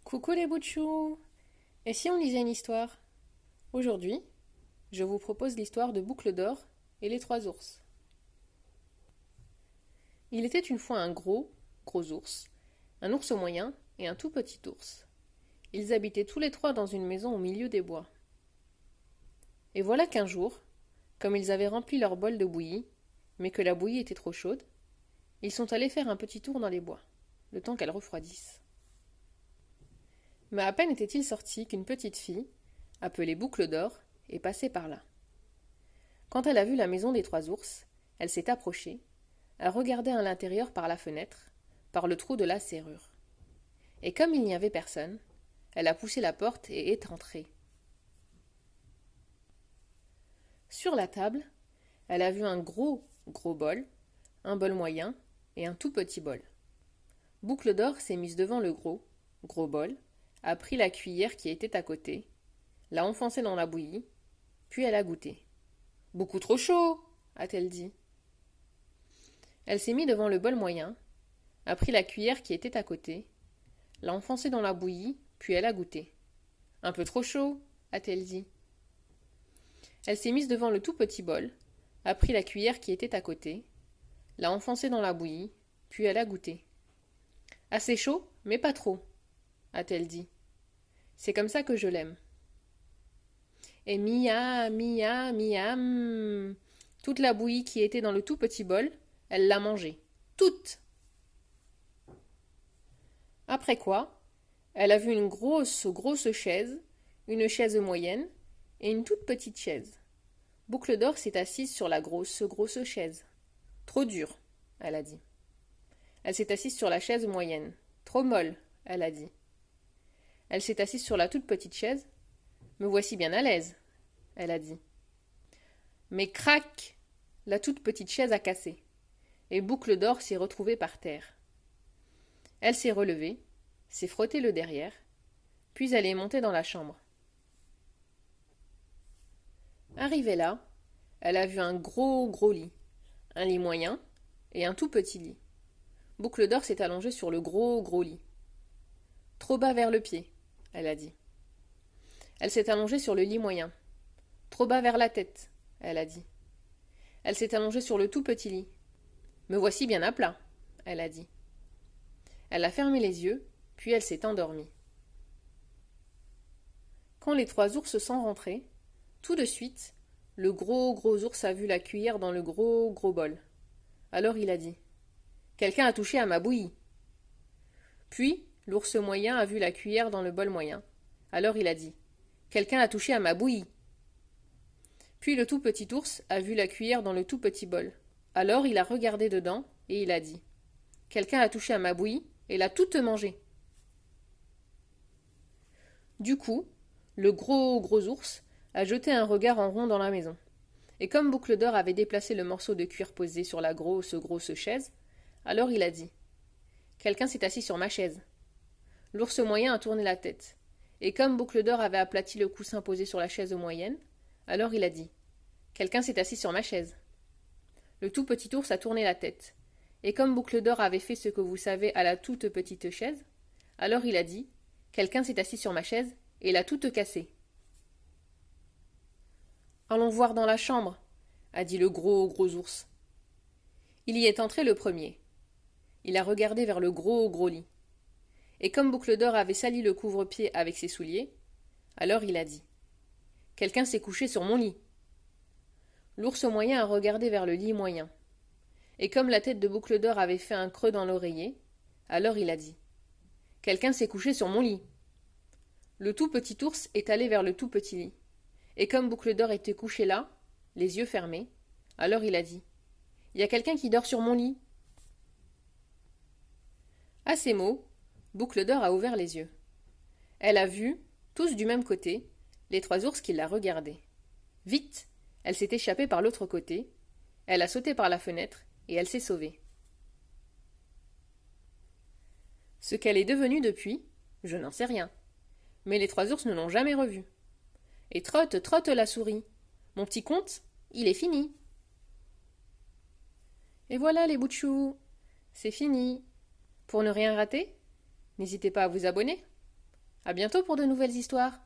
Coucou les bouts de chou! Et si on lisait une histoire? Aujourd'hui, je vous propose l'histoire de Boucle d'Or et les trois ours. Il était une fois un gros ours, un ours moyen et un tout petit ours. Ils habitaient tous les trois dans une maison au milieu des bois. Et voilà qu'un jour, comme ils avaient rempli leur bol de bouillie, mais que la bouillie était trop chaude, ils sont allés faire un petit tour dans les bois, le temps qu'elle refroidisse. Mais à peine étaient-ils sortis qu'une petite fille, appelée Boucle d'Or, est passée par là. Quand elle a vu la maison des trois ours, elle s'est approchée, a regardé à l'intérieur par la fenêtre, par le trou de la serrure. Et comme il n'y avait personne, elle a poussé la porte et est entrée. Sur la table, elle a vu un gros bol, un bol moyen et un tout petit bol. Boucle d'Or s'est mise devant le gros bol, a pris la cuillère qui était à côté, l'a enfoncée dans la bouillie, puis elle a goûté. Beaucoup trop chaud, a-t-elle dit. Elle s'est mise devant le bol moyen, a pris la cuillère qui était à côté, l'a enfoncée dans la bouillie, puis elle a goûté. Un peu trop chaud, a-t-elle dit. Elle s'est mise devant le tout petit bol, a pris la cuillère qui était à côté, l'a enfoncée dans la bouillie, puis elle a goûté. Assez chaud, mais pas trop, a-t-elle dit. C'est comme ça que je l'aime. Et miam, miam, miam. Toute la bouillie qui était dans le tout petit bol, elle l'a mangée. Toute. Après quoi, elle a vu une grosse chaise, une chaise moyenne et une toute petite chaise. Boucle d'Or s'est assise sur la grosse chaise. Trop dure, elle a dit. Elle s'est assise sur la chaise moyenne. Trop molle, elle a dit. Elle s'est assise sur la toute petite chaise. Me voici bien à l'aise, elle a dit. Mais crac, la toute petite chaise a cassé, et Boucle d'Or s'est retrouvée par terre. Elle s'est relevée, s'est frottée le derrière, puis elle est montée dans la chambre. Arrivée là, elle a vu un gros lit, un lit moyen et un tout petit lit. Boucle d'Or s'est allongée sur le gros lit. Trop bas vers le pied, elle a dit. Elle s'est allongée sur le lit moyen. Trop bas vers la tête, elle a dit. Elle s'est allongée sur le tout petit lit. Me voici bien à plat, elle a dit. Elle a fermé les yeux, puis elle s'est endormie. Quand les trois ours sont rentrés, tout de suite, le gros ours a vu la cuillère dans le gros bol. Alors il a dit « Quelqu'un a touché à ma bouillie !» Puis, l'ours moyen a vu la cuillère dans le bol moyen. Alors il a dit « Quelqu'un a touché à ma bouillie !» Puis le tout petit ours a vu la cuillère dans le tout petit bol. Alors il a regardé dedans et il a dit « Quelqu'un a touché à ma bouillie et l'a toute mangée !» Du coup, le gros ours a jeté un regard en rond dans la maison. Et comme Boucle d'Or avait déplacé le morceau de cuir posé sur la grosse chaise, alors il a dit « Quelqu'un s'est assis sur ma chaise !» L'ours moyen a tourné la tête. Et comme Boucle d'Or avait aplati le coussin posé sur la chaise moyenne, alors il a dit « Quelqu'un s'est assis sur ma chaise !» Le tout petit ours a tourné la tête. Et comme Boucle d'Or avait fait ce que vous savez à la toute petite chaise, alors il a dit « Quelqu'un s'est assis sur ma chaise et l'a toute cassée !» Allons voir dans la chambre, a dit le gros ours. Il y est entré le premier. Il a regardé vers le gros lit. Et comme Boucle d'Or avait sali le couvre-pied avec ses souliers, alors il a dit « Quelqu'un s'est couché sur mon lit !» L'ours moyen a regardé vers le lit moyen. Et comme la tête de Boucle d'Or avait fait un creux dans l'oreiller, alors il a dit « Quelqu'un s'est couché sur mon lit !» Le tout petit ours est allé vers le tout petit lit. Et comme Boucle d'Or était couché là, les yeux fermés, alors il a dit « Il y a quelqu'un qui dort sur mon lit !» À ces mots, Boucle d'Or a ouvert les yeux. Elle a vu, tous du même côté, les trois ours qui la regardaient. Vite, elle s'est échappée par l'autre côté, elle a sauté par la fenêtre et elle s'est sauvée. Ce qu'elle est devenue depuis, je n'en sais rien. Mais les trois ours ne l'ont jamais revue. Et trotte la souris. Mon petit conte, il est fini. Et voilà les bouts de chou, c'est fini. Pour ne rien rater, n'hésitez pas à vous abonner. À bientôt pour de nouvelles histoires.